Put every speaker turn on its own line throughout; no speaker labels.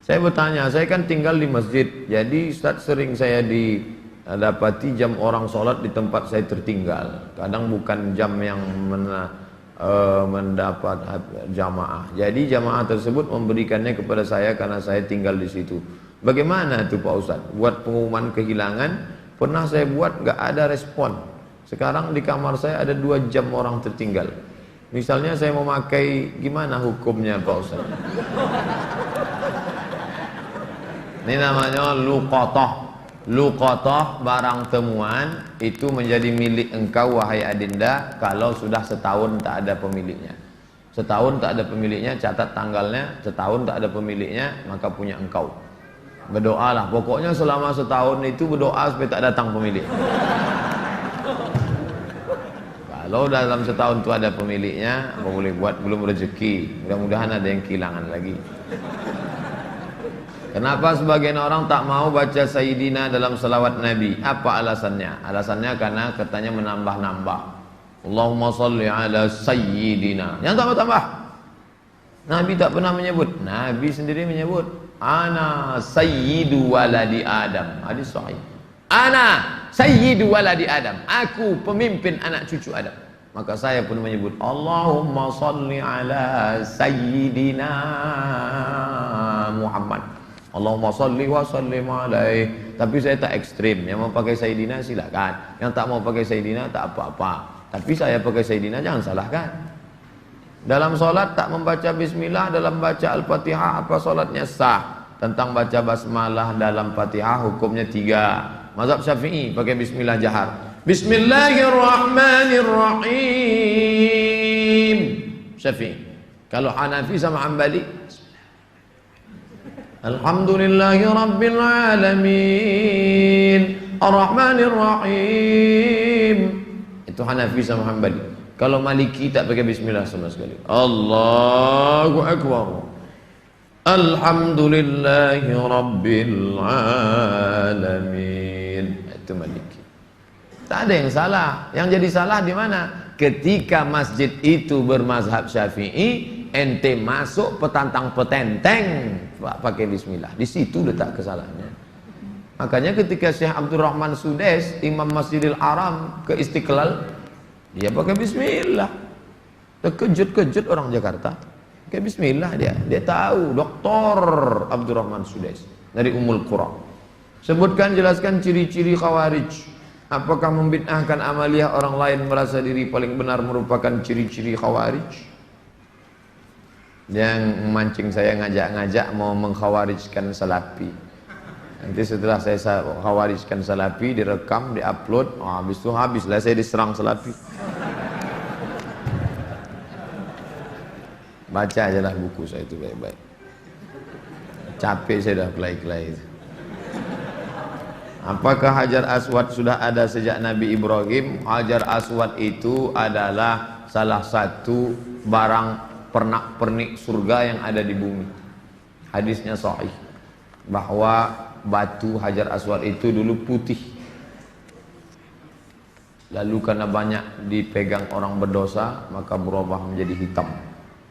Saya bertanya, saya kan tinggal di masjid, jadi Ustaz sering saya dapati jam orang sholat di tempat saya tertinggal. Kadang bukan jam yang mendapat jamaah. Jadi jamaah tersebut memberikannya kepada saya karena saya tinggal di situ. Bagaimana itu Pak Ustaz? Buat pengumuman kehilangan, pernah saya buat nggak ada respon. Sekarang di kamar saya ada 2 jam orang tertinggal. Misalnya saya mau pakai, gimana hukumnya Pak Ustaz? Ini namanya luqatah. Luqatah, barang temuan itu menjadi milik engkau wahai adinda kalau sudah setahun tak ada pemiliknya. Setahun tak ada pemiliknya, catat tanggalnya. Setahun tak ada pemiliknya, maka punya engkau. Berdoalah, pokoknya selama setahun itu berdoa supaya tak datang pemilik. Kalau dalam setahun itu ada pemiliknya, apa boleh buat, belum rezeki. Mudah-mudahan ada yang kehilangan lagi. Kenapa sebagian orang tak mau baca Sayyidina dalam salawat Nabi? Apa alasannya? Alasannya karena katanya menambah-nambah. Allahumma salli ala Sayyidina. Yang tambah-tambah. Nabi tak pernah menyebut. Nabi sendiri menyebut. Ana Sayyidu waladi Adam. Hadis sahih. Ana Sayyidu waladi Adam. Aku pemimpin anak cucu Adam. Maka saya pun menyebut Allahumma salli ala Sayyidina Muhammad. Allahumma salli wa sallim alaih. Tapi saya tak ekstrim. Yang mau pakai Sayyidina silakan. Yang tak mau pakai Sayyidina tak apa-apa. Tapi saya pakai Sayyidina jangan salahkan. Dalam solat tak membaca bismillah, dalam baca al-fatihah, apa solatnya sah? Tentang baca basmalah dalam fatihah hukumnya 3. Mazhab Syafi'i pakai bismillah jahar. Bismillahirrahmanirrahim. Syafi'i. Kalau Hanafi sama Hambali, Alhamdulillahi Rabbil Alamin Ar-Rahmanir Rahim. Itu Hanafi sama Hambali. Kalau Maliki tak pakai bismillah sama sekali. Allahu Akbar. Alhamdulillahi Rabbil Alamin. Itu Maliki. Tak ada yang salah. Yang jadi salah di mana? Ketika masjid itu bermazhab Syafi'i, ente masuk petantang petenteng pakai bismillah. Di situ letak kesalahannya. Makanya ketika Syekh Abdul Rahman Sudes, Imam Masjidil Haram ke Istiqlal, dia pakai bismillah. Terkejut-kejut orang Jakarta. Pakai bismillah dia. Dia tahu, Dr. Abdul Rahman Sudes dari Ummul Qura. Sebutkan, jelaskan ciri-ciri Khawarij. Apakah membid'ahkan amaliyah orang lain merasa diri paling benar merupakan ciri-ciri Khawarij? Yang memancing saya ngajak-ngajak mau mengkhawarijkan Salafi. Nanti setelah saya khawarijkan Salafi, direkam, diupload, habis itu habislah saya diserang Salafi. Baca aja lah buku saya itu baik-baik. Capek saya dah kelai-kelai itu. Apakah Hajar Aswad sudah ada sejak Nabi Ibrahim? Hajar Aswad itu adalah salah satu barang pernak-pernik surga yang ada di bumi. Hadisnya sahih bahwa batu Hajar Aswad itu dulu putih, lalu karena banyak dipegang orang berdosa maka berubah menjadi hitam.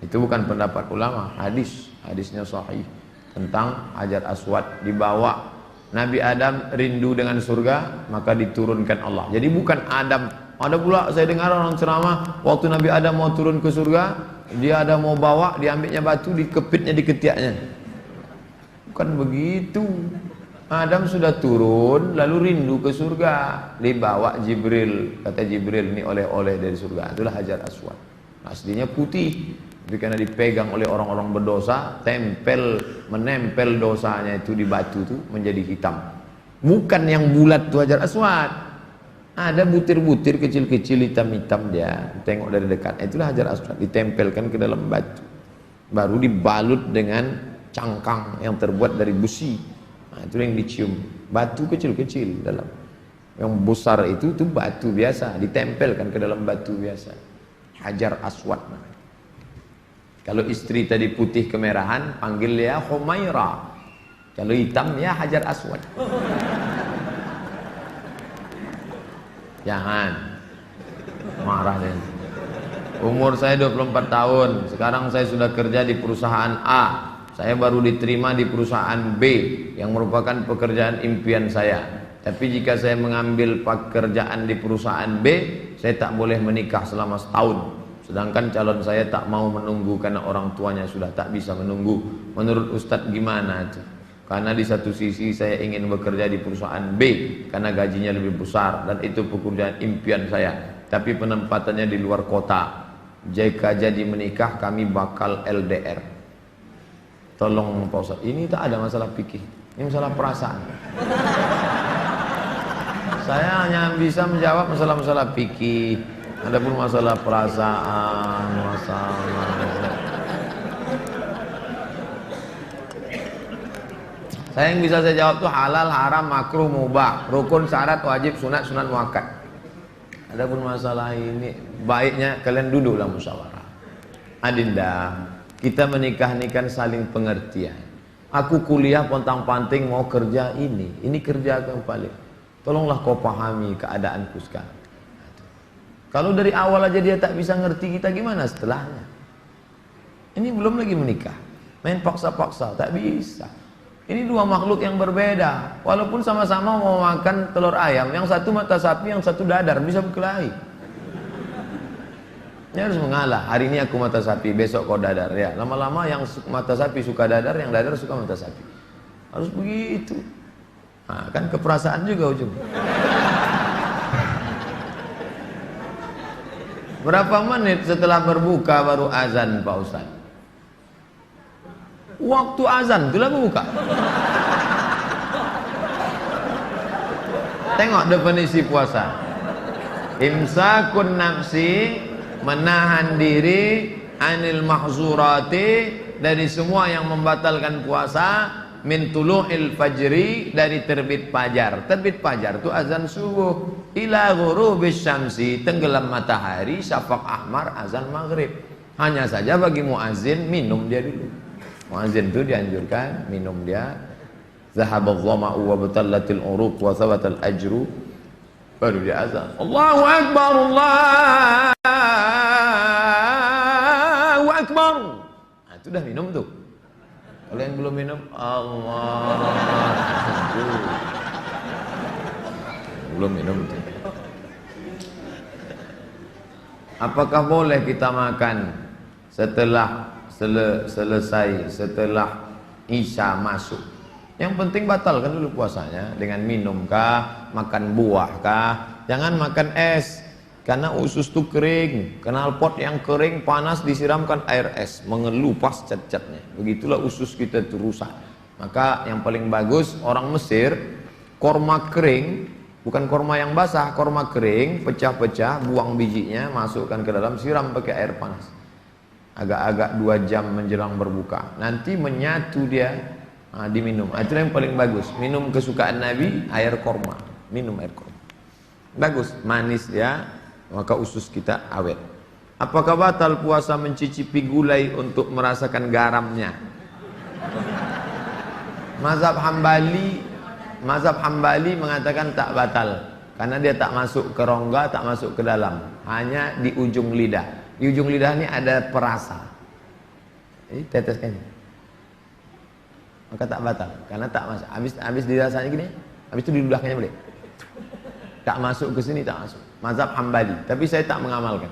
Itu bukan pendapat ulama, hadisnya sahih tentang Hajar Aswad. Dibawa Nabi Adam rindu dengan surga, maka diturunkan Allah. Jadi bukan Adam. Ada pula saya dengar orang ceramah, waktu Nabi Adam mau turun ke surga, dia ada mau bawa, diambilnya batu, dikepitnya di ketiaknya. Bukan begitu. Adam sudah turun, lalu rindu ke surga, dibawa Jibril. Kata Jibril, ini oleh-oleh dari surga. Itulah Hajar Aswad. Aslinya putih, tapi karena dipegang oleh orang-orang berdosa, menempel dosanya itu di batu itu menjadi hitam. Bukan yang bulat itu Hajar Aswad. Ada butir-butir kecil-kecil hitam-hitam dia. Tengok dari dekat. Itulah Hajar Aswad. Ditempelkan ke dalam batu. Baru dibalut dengan cangkang yang terbuat dari besi. Nah, itu yang dicium. Batu kecil-kecil dalam. Yang besar itu batu biasa. Ditempelkan ke dalam batu biasa. Hajar Aswad. Kalau istri tadi putih kemerahan, panggil dia Humaira. Kalau hitam ya Hajar Aswad. Jangan marah deh. Umur saya 24 tahun. Sekarang saya sudah kerja di perusahaan A. saya baru diterima di perusahaan B yang merupakan pekerjaan impian saya. Tapi jika saya mengambil pekerjaan di perusahaan B, saya tak boleh menikah selama setahun. Sedangkan calon saya tak mau menunggu karena orang tuanya sudah tak bisa menunggu. Menurut Ustadz gimana itu? Karena di satu sisi saya ingin bekerja di perusahaan B karena gajinya lebih besar dan itu pekerjaan impian saya. Tapi penempatannya di luar kota. Jika jadi menikah kami bakal LDR. Tolong Pak Ustadz, ini tak ada masalah fikih, ini masalah perasaan. Saya hanya bisa menjawab masalah-masalah fikih. Adapun masalah perasaan, saya yang bisa saya jawab tuh halal, haram, makruh, mubah, rukun, syarat, wajib, sunat, sunat muakkad. Adapun masalah ini baiknya kalian duduklah musyawarah. Adinda, kita menikah ini kan saling pengertian. Aku kuliah pontang-panting mau kerja ini kerja yang paling. Tolonglah kau pahami keadaanku sekarang. Kalau dari awal aja dia tak bisa ngerti kita, gimana setelahnya? Ini belum lagi menikah, main paksa-paksa, tak bisa. Ini dua makhluk yang berbeda. Walaupun sama-sama mau makan telur ayam, yang satu mata sapi, yang satu dadar, bisa berkelahi. Ini harus mengalah. Hari ini aku mata sapi, besok kau dadar. Ya, lama-lama yang mata sapi suka dadar, yang dadar suka mata sapi. Harus begitu. Nah, kan keperasaan juga ujung. Berapa menit setelah berbuka baru azan Pak Ustaz? Waktu azan itulah berbuka. Tengok definisi puasa. Imsakun nafsi, menahan diri anil mahzurati, dari semua yang membatalkan puasa. Min tulu'il fajri, dari terbit fajar. Terbit fajar itu azan subuh. Ila ghurubis syamsi, tenggelam matahari, syafaq ahmar, azan maghrib. Hanya saja bagi muazin minum dia dulu. Muazin itu dianjurkan minum dia. Zahabadh dhama'u wa batallatil uruq wa thabatal ajru, baru dia azan. Allahu akbar, Allahu akbar. Nah, itu dah minum tuh. Kalau yang belum minum, Allah, belum minum. Apakah boleh kita makan setelah selesai, setelah Isya masuk? Yang penting batalkan dulu puasanya dengan minum kah, makan buah kah. Jangan makan es, karena usus itu kering. Knalpot yang kering panas disiramkan air es, mengelupas cat-catnya. Begitulah usus kita itu rusak. Maka yang paling bagus orang Mesir, korma kering, bukan korma yang basah, korma kering, pecah-pecah, buang bijinya, masukkan ke dalam, siram pakai air panas. Agak-agak 2 jam menjelang berbuka. Nanti menyatu dia, diminum. Itu yang paling bagus. Minum kesukaan Nabi, air korma. Minum air korma. Bagus, manis dia. Maka usus kita awet. Apakah batal puasa mencicipi gulai untuk merasakan garamnya? Mazhab Hambali mengatakan tak batal, karena dia tak masuk ke rongga, tak masuk ke dalam, hanya di ujung lidah. Di ujung lidah ini ada perasa. Jadi teteskan. Maka tak batal, karena tak masuk. Habis dirasanya gini, habis itu diludahkannya boleh. Tak masuk ke sini, tak masuk. Mazhab Hambali, tapi saya tak mengamalkan.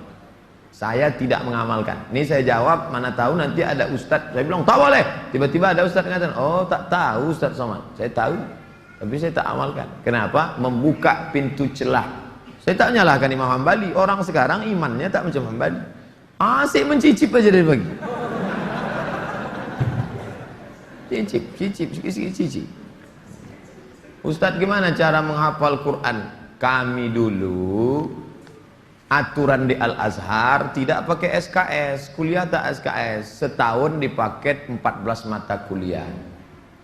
Saya tidak mengamalkan. Ini saya jawab, mana tahu nanti ada ustadz. Saya bilang tak boleh. Tiba-tiba ada ustadz mengatakan, oh tak tahu Ustadz Somad. Saya tahu, tapi saya tak amalkan. Kenapa? Membuka pintu celah. Saya tak menyalahkan Imam Hambali. Orang sekarang imannya tak macam Hambali. Asik mencicip aja dari pagi. Cicip. Ustadz, gimana cara menghafal Quran? Kami dulu aturan di Al-Azhar tidak pakai SKS, kuliah tak SKS, setahun dipaket 14 mata kuliah,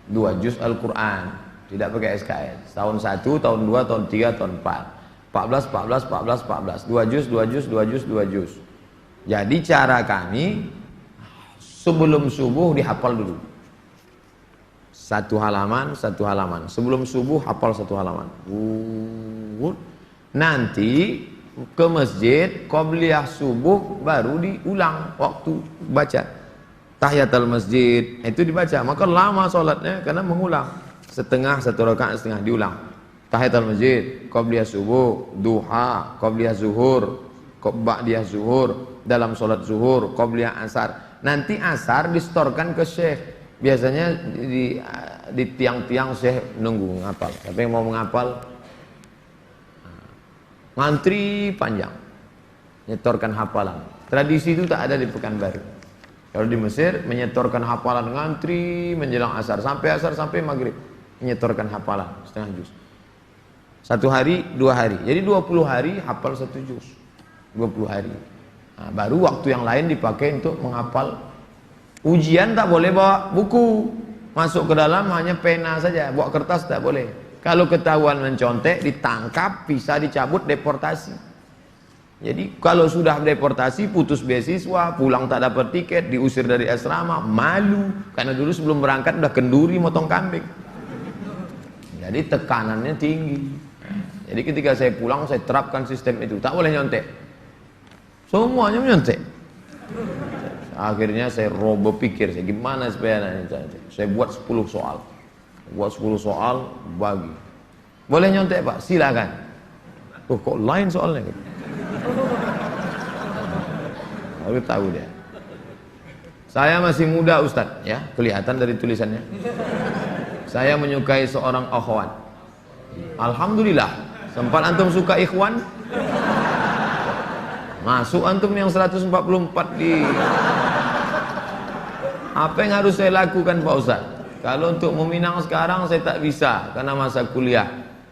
2 juz Al-Quran, tidak pakai SKS, tahun 1, tahun 2, tahun 3, tahun 4, 14, 2 juz. Jadi cara kami sebelum subuh dihafal dulu. Satu halaman, sebelum subuh hafal 1 halaman. Nanti ke masjid, qobliyah subuh baru diulang waktu baca. tahiyatul masjid itu dibaca, maka lama sholatnya karena mengulang setengah, satu rakaat setengah diulang. Tahiyatul masjid, qabliyah subuh, duha, qabliyah zuhur, ba'diyah zuhur, dalam sholat zuhur, qabliyah asar. Nanti asar distorkan ke syekh. Biasanya di tiang-tiang syekh nunggu ngapal. Tapi yang mau menghafal ngantri panjang, nyetorkan hafalan. Tradisi itu tak ada di Pekanbaru. Kalau di Mesir menyetorkan hafalan ngantri menjelang asar sampai maghrib, menyetorkan hafalan setengah juz. 1 hari 2 hari, jadi 20 hari hafal 1 juz, 20 hari. Nah, baru waktu yang lain dipakai untuk menghafal. Ujian tak boleh bawa buku, masuk ke dalam hanya pena saja, bawa kertas tak boleh. Kalau ketahuan mencontek, ditangkap, bisa dicabut, deportasi. Jadi kalau sudah deportasi, putus beasiswa, pulang tak dapat tiket, diusir dari asrama, malu. Karena dulu sebelum berangkat udah kenduri motong kambing. Jadi tekanannya tinggi. Jadi ketika saya pulang, saya terapkan sistem itu. Tak boleh nyontek. Semuanya menyontek. Akhirnya saya berpikir, gimana supaya saya buat 10 soal. Buat 10 soal, bagi. Boleh nyontek Pak? Silakan. Oh kok lain soalnya gitu. Baru tahu dia. Saya masih muda Ustadz, ya kelihatan dari tulisannya. Saya menyukai seorang akhwat. Alhamdulillah. Sempat antum suka ikhwan? Masuk antum yang 144 di. Apa yang harus saya lakukan Pak Ustadz? Kalau untuk meminang sekarang saya tak bisa karena masa kuliah.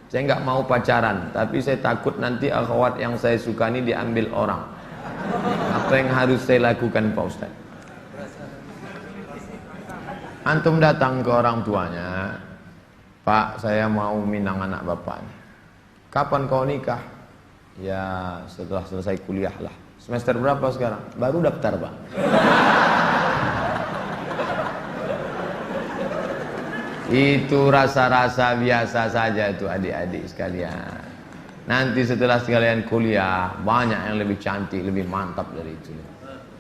Saya nggak mau pacaran, tapi saya takut nanti akhwat yang saya suka ini diambil orang. Apa yang harus saya lakukan Pak Ustaz? Antum datang ke orang tuanya, Pak, saya mau minang anak bapak. Kapan kau nikah? Ya setelah selesai kuliah lah. Semester berapa sekarang? Baru daftar Pak. Itu rasa-rasa biasa saja itu adik-adik sekalian. Nanti setelah sekalian kuliah, banyak yang lebih cantik, lebih mantap dari itu.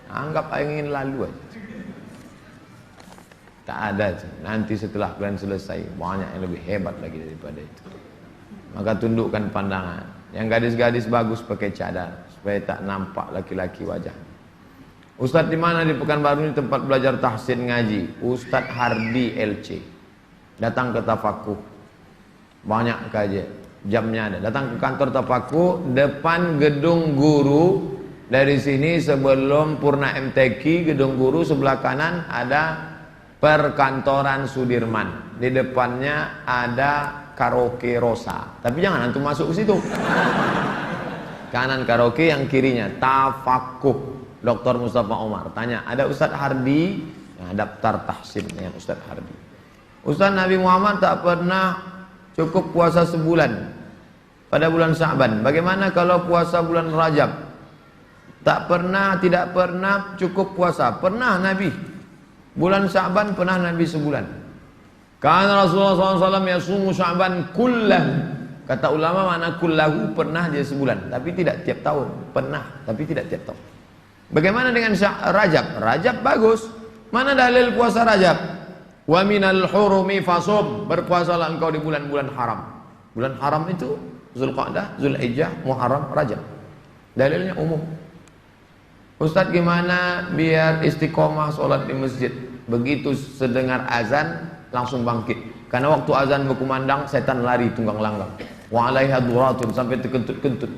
Anggap ingin lalu aja. Tak ada. Nanti setelah kalian selesai, banyak yang lebih hebat lagi daripada itu. Maka tundukkan pandangan. Yang gadis-gadis bagus pakai cadar, supaya tak nampak laki-laki wajah. Ustadz di mana di Pekanbaru ini tempat belajar tahsin ngaji? Ustadz Hardi LC. Datang ke Tafakuh, banyak kajian, jamnya ada. Datang ke kantor Tafakuh, depan gedung guru. Dari sini sebelum Purna MTQ, gedung guru sebelah kanan ada perkantoran Sudirman. Di depannya ada karaoke Rosa. Tapi jangan antum masuk ke situ. Kanan karaoke, yang kirinya Tafakuh. Dr. Mustafa Omar. Tanya, ada Ustadz Hardi? Nah, daftar tahsin dengan Ustadz Hardi. Ustaz, Nabi Muhammad tak pernah cukup puasa sebulan pada bulan Sya'ban. Bagaimana kalau puasa bulan Rajab? Tidak pernah cukup puasa. Pernah Nabi. Bulan Sya'ban pernah Nabi sebulan. Karena Rasulullah SAW yasumu Sya'ban kullah. Kata ulama makna kullahu, pernah dia sebulan. Tapi tidak tiap tahun. Pernah, tapi tidak tiap tahun. Bagaimana dengan Rajab? Rajab bagus. Mana dalil puasa Rajab? Wa minal hurumi fasum, berpuasalah engkau di bulan-bulan haram. Bulan haram itu Zulqa'dah, Zulhijjah, Muharram, Rajab. Dalilnya umum. Ustadz, gimana biar istiqomah sholat di masjid? Begitu sedengar azan langsung bangkit. Karena waktu azan berkumandang setan lari tunggang langgang. Wa 'alaiha duratun, sampai terkentut-kentut.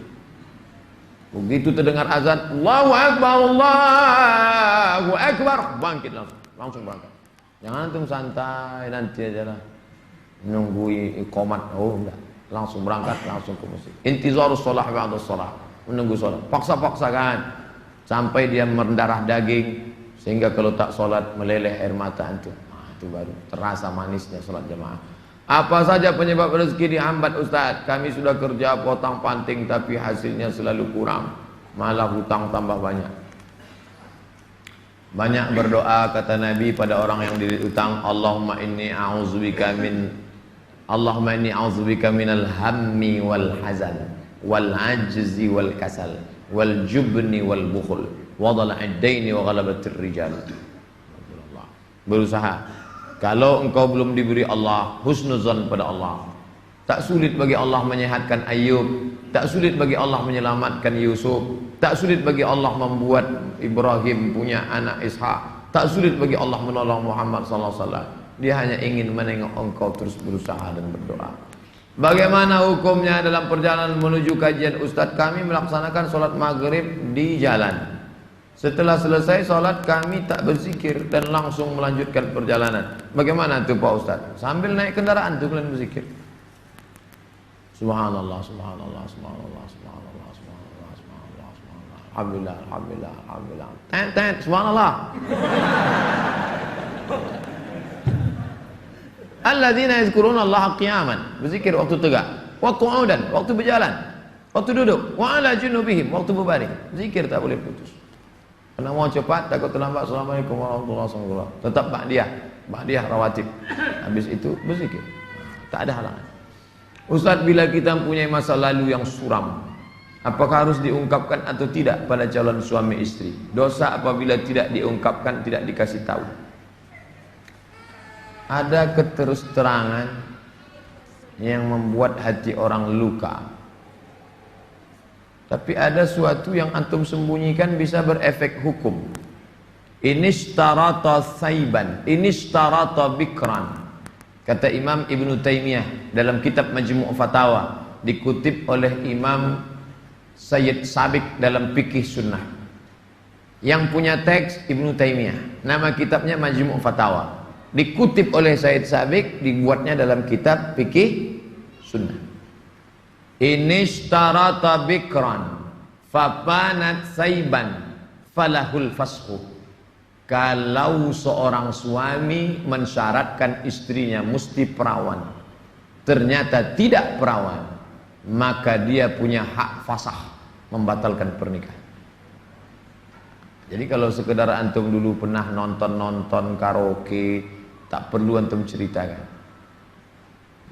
Begitu terdengar azan, Allahu Akbar, Allahu Akbar, bangkit langsung berangkat. Jangan antum santai nanti aja lah menunggu iqamat. Oh enggak, langsung berangkat, langsung ke masjid. Intizarus shalah ba'da shalah, menunggu salat. Paksa-paksakan sampai dia mendarah daging sehingga kalau tak salat meleleh air mata antum. Itu baru terasa manisnya salat jamaah. Apa saja penyebab rezeki dihambat Ustaz? Kami sudah kerja potong panting tapi hasilnya selalu kurang, malah hutang tambah banyak. Banyak berdoa kata Nabi pada orang yang dililit utang, Allahumma inni a'udzubika minal hammi wal hazan wal ajzi wal kasal wal jubni wal bukhul wa dhala'id daini wa ghalabatir rijal. berusaha. Kalau engkau belum diberi Allah, husnuzan pada Allah. Tak sulit bagi Allah menyehatkan Ayub, tak sulit bagi Allah menyelamatkan Yusuf, tak sulit bagi Allah membuat Ibrahim punya anak Ishak, tak sulit bagi Allah menolong Muhammad sallallahu alaihi wasallam. Dia hanya ingin menengok engkau terus berusaha dan berdoa. Bagaimana hukumnya dalam perjalanan menuju kajian Ustadz? Kami melaksanakan sholat maghrib di jalan. Setelah selesai sholat kami tak berzikir dan langsung melanjutkan perjalanan. Bagaimana itu Pak Ustadz? Sambil naik kendaraan itu kalian berzikir. Subhanallah, subhanallah, subhanallah, subhanallah, subhanallah, subhanallah, subhanallah. Alhamdulillah, alhamdulillah, alhamdulillah. Tent, subhanallah. Alladzina yazkuruna Allah qiyaman, berzikir waktu tegak, wa qu'udan, waktu berjalan, waktu duduk, wa ala junubihim, waktu berbaring. Zikir tak boleh putus. Kalau mau cepat takut terlambat. Assalamualaikum warahmatullahi wabarakatuh. Tetap ba'diyah rawatib. Habis itu berzikir. Tak ada halangan. Ustaz, bila kita mempunyai masa lalu yang suram, apakah harus diungkapkan atau tidak pada calon suami istri? Dosa apabila tidak diungkapkan, tidak dikasih tahu. Ada keterus-terangan yang membuat hati orang luka. Tapi ada suatu yang antum sembunyikan bisa berefek hukum. Inishtarata saiban, inishtarata bikran. Kata Imam Ibn Taymiyah dalam kitab Majmu' Fatawa, dikutip oleh Imam Sayyid Sabiq dalam Fikih Sunnah. Yang punya teks Ibn Taymiyah, nama kitabnya Majmu' Fatawa. Dikutip oleh Sayyid Sabiq, dibuatnya dalam kitab Fikih Sunnah. Inishtarata bikran fapanat saiban falahul fashu. Kalau seorang suami mensyaratkan istrinya mesti perawan, ternyata tidak perawan, maka dia punya hak fasah membatalkan pernikahan. Jadi kalau sekedar antum dulu pernah nonton karaoke, tak perlu antum ceritakan.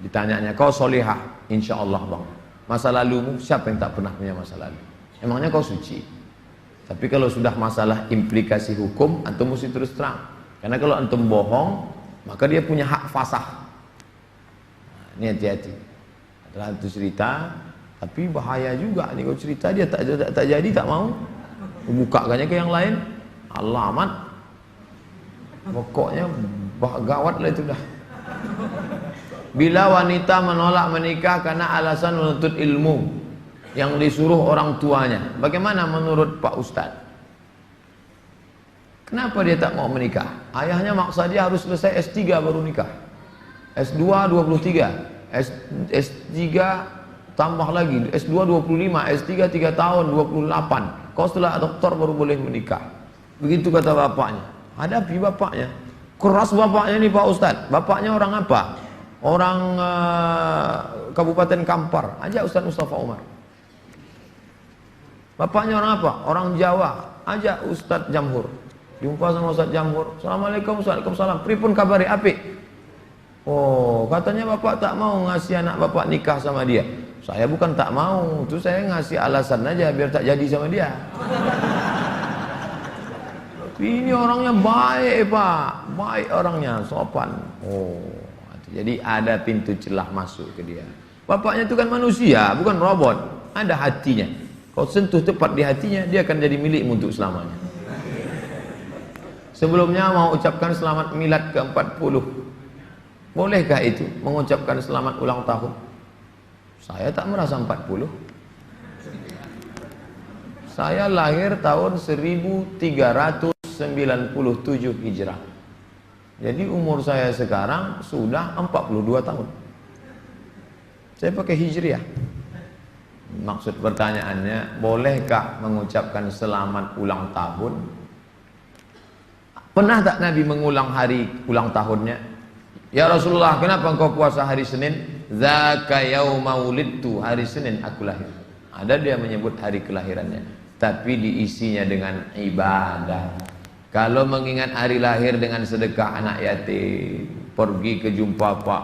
Ditanyanya, kau solihah? Insya Allah bang. Masa lalumu, siapa yang tak pernah punya masa lalu? Emangnya kau suci? Tapi kalau sudah masalah implikasi hukum, antum mesti terus terang. Karena kalau antum bohong, maka dia punya hak fasah. Nah, ini hati-hati. Setelah itu cerita, tapi bahaya juga nih kalau cerita dia tak jadi, tak mau. Bukakannya ke yang lain, alamat. Pokoknya gawat lah itu dah. Bila wanita menolak menikah karena alasan menuntut ilmu yang disuruh orang tuanya, bagaimana menurut Pak Ustadz? Kenapa dia tak mau menikah? Ayahnya maksa dia harus selesai S3 baru nikah. S2 23, S3 tambah lagi, S2 25, S3 3 tahun 28. Kau setelah doktor baru boleh menikah. Begitu kata bapaknya. Hadapi bapaknya. Keras bapaknya nih Pak Ustadz. Bapaknya orang apa? Orang Kabupaten Kampar. Ajak Ustadz Mustafa Umar. Bapaknya orang apa? Orang Jawa. Ajak Ustadz Jamhur. Jumpa sama Ustadz Jamhur. Assalamualaikum, waalaikumsalam. Pripun kabari apik? Oh, katanya bapak tak mau ngasih anak bapak nikah sama dia. Saya bukan tak mau, itu saya ngasih alasan aja biar tak jadi sama dia. Ini orangnya baik Pak, baik orangnya, sopan. Oh, jadi ada pintu celah masuk ke dia. Bapaknya itu kan manusia, bukan robot. Ada hatinya. Kau sentuh tepat di hatinya, dia akan jadi milikmu untuk selamanya. Sebelumnya mau ucapkan selamat milad ke-40. Bolehkah itu mengucapkan selamat ulang tahun? Saya tak merasa 40. Saya lahir tahun 1397 Hijrah. Jadi umur saya sekarang sudah 42 tahun. Saya pakai Hijriah. Maksud pertanyaannya, bolehkah mengucapkan selamat ulang tahun? Pernah tak Nabi mengulang hari ulang tahunnya? Ya Rasulullah, kenapa engkau puasa hari Senin? Zaka yauma wulidtu, hari Senin aku lahir. Ada dia menyebut hari kelahirannya, tapi diisinya dengan ibadah. Kalau mengingat hari lahir dengan sedekah anak yatim, pergi ke jumpa Pak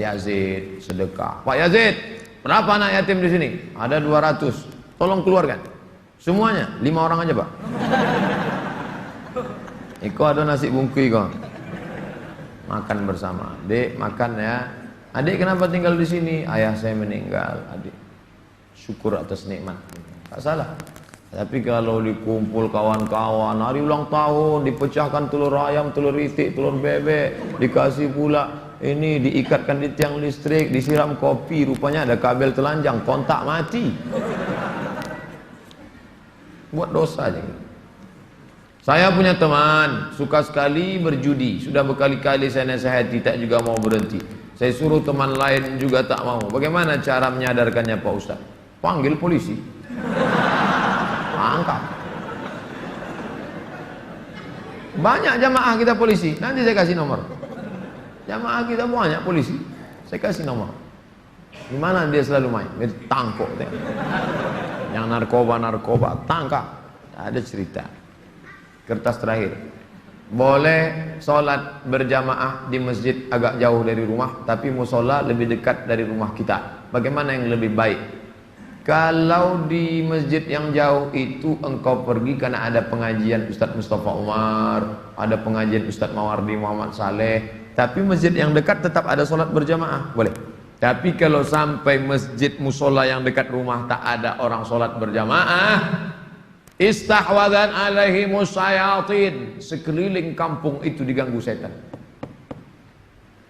Yazid, sedekah. Pak Yazid, berapa anak yatim di sini? Ada 200. Tolong keluarkan. Semuanya, 5 orang aja Pak. Iko ada nasi bungkui kok. Makan bersama. Dek, makan ya. Adik kenapa tinggal di sini? Ayah saya meninggal. Adik syukur atas nikmat. Tak salah. Tapi kalau dikumpul kawan-kawan, hari ulang tahun, dipecahkan telur ayam, telur itik, telur bebek, dikasih pula ini, diikatkan di tiang listrik, disiram kopi, rupanya ada kabel telanjang, kontak mati. Buat dosa aja. Saya punya teman, suka sekali berjudi. Sudah berkali-kali saya nasihati, tak juga mau berhenti. Saya suruh teman lain juga tak mau. Bagaimana cara menyadarkannya Pak Ustaz? Panggil polisi. Angkat. Banyak jamaah kita polisi. Nanti saya kasih nomor. Jamaah kita banyak polisi. Saya kasih nomor. Di mana dia selalu main? Dia tangkap. Yang narkoba tangkap. Ada cerita. Kertas terakhir. Boleh sholat berjamaah di masjid agak jauh dari rumah, tapi musola lebih dekat dari rumah kita. Bagaimana yang lebih baik? Kalau di masjid yang jauh itu engkau pergi karena ada pengajian Ustadz Mustafa Umar, ada pengajian Ustadz Mawardi Muhammad Saleh, tapi masjid yang dekat tetap ada sholat berjamaah, boleh. Tapi kalau sampai masjid musola yang dekat rumah tak ada orang sholat berjamaah, istahwadan alaihimus syayatin, sekeliling kampung itu diganggu setan.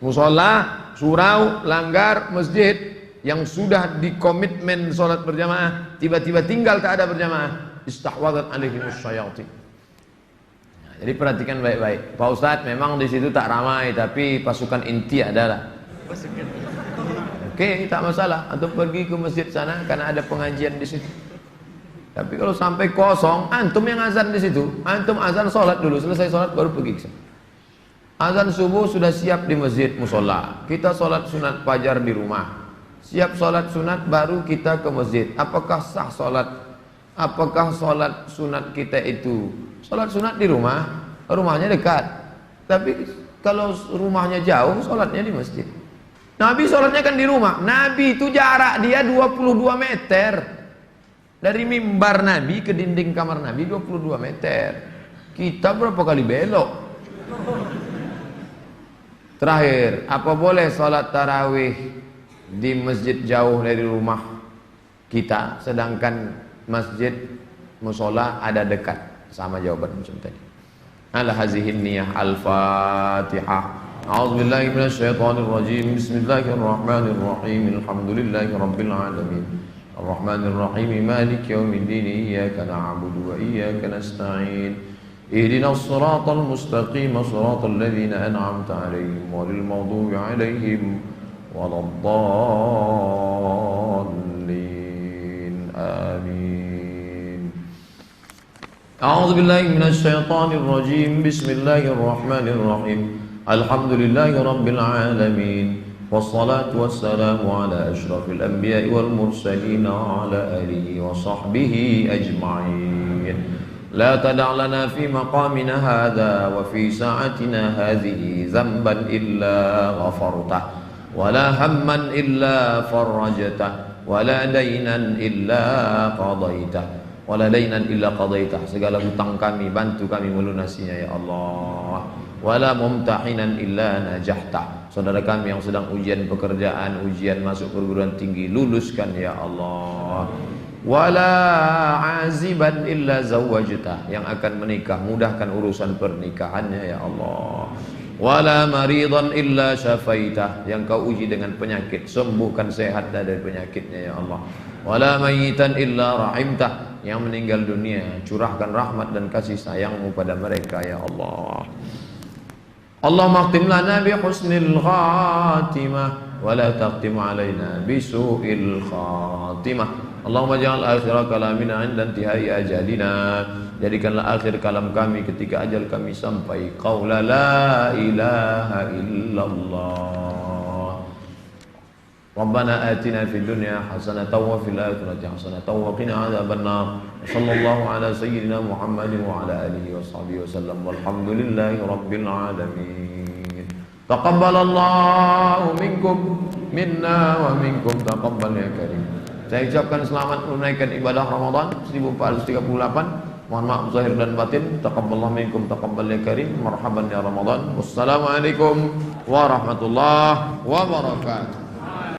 Musola, surau, langgar, masjid yang sudah dikomitmen sholat berjamaah, tiba-tiba tinggal tak ada berjamaah, istahwadat alaihimus syayatin. Nah, jadi perhatikan baik-baik. Pak Ustadz, memang di situ tak ramai, tapi pasukan inti adalah. Oke, tak masalah. Atau pergi ke masjid sana karena ada pengajian di situ. Tapi kalau sampai kosong, antum yang azan di situ, antum azan sholat dulu, selesai sholat baru pergi ke sana. Azan subuh sudah siap di masjid musola. Kita sholat sunat fajar di rumah. Siap sholat sunat baru kita ke masjid. Apakah sah sholat? Apakah sholat sunat kita itu sholat sunat di rumah? Rumahnya dekat. Tapi kalau rumahnya jauh, sholatnya di masjid. Nabi sholatnya kan di rumah. Nabi itu jarak dia 22 meter. Dari mimbar Nabi ke dinding kamar Nabi 22 meter. Kita berapa kali belok? Terakhir, apa boleh sholat tarawih di masjid jauh dari rumah kita, sedangkan masjid musola ada dekat? Sama jawaban macam tadi. Ala hazihin niyah. Al-Fatihah. A'udzubillahi minasyaitonirrajim. Bismillahirrahmanirrahim. Alhamdulillahi rabbil alamin. Ar-Rahmanirrahim. Maliki yaumiddin. Iyyaka na'budu wa iyyaka nasta'in. Ihdinas siratal mustaqim. Siratal ladzina an'amta 'alaihim ghairil maghdubi 'alaihim waladdallin. Amin. A'udzu billahi minasy syaithanir rajim. Bismillahirrahmanirrahim. Alhamdulillahi rabbil alamin. Wassalatu wassalamu ala asyrafil anbiya'i wal mursalin wa ala alihi wa sahbihi ajma'in. La tada' lana fi maqamina hadha wa fi sa'atina hadhihi dhanban illa ghafartah, wala hamman illa farajtah, wala dainan illa qadaitah, wala dainan illa qadaitah. Segala hutang kami bantu kami melunasinya ya Allah. Wala mumtahinan illa najahtah. Saudara kami yang sedang ujian pekerjaan, ujian masuk perguruan tinggi, luluskan ya Allah. Wala aziban illa zawwajtah. Yang akan menikah, mudahkan urusan pernikahannya ya Allah. Wala maridan illa syafaitah. Yang kau uji dengan penyakit, sembuhkan, sehat dari penyakitnya ya Allah. Wala mayitan illa rahimtah. Yang meninggal dunia, curahkan rahmat dan kasih sayangmu pada mereka ya Allah. Allahumma khtim lana bi husnil khatimah wa la taqtim alaina bi su'il khatimah. Allahumma ja'al akhir kalamina 'inda intihai ajalina. Jadikanlah akhir kalam kami ketika ajal kami sampai. Qaula la ilaha illallah. Rabbana atina fid dunya hasanatan wa fil akhirati hasanatan wa qina adzabannar. Sallallahu ala sayyidina Muhammadin wa ala alihi wa sahbihi wasallam. Walhamdulillahi rabbil alamin. Taqabbalallahu minkum minna wa minkum taqabbal ya karim. Saya ucapkan selamat menunaikan ibadah Ramadan 1438 Mohon maaf zahir dan batin. Taqabbalallahu minkum taqabbal ya karim. Marhaban ya Ramadan. Wassalamualaikum warahmatullahi wabarakatuh.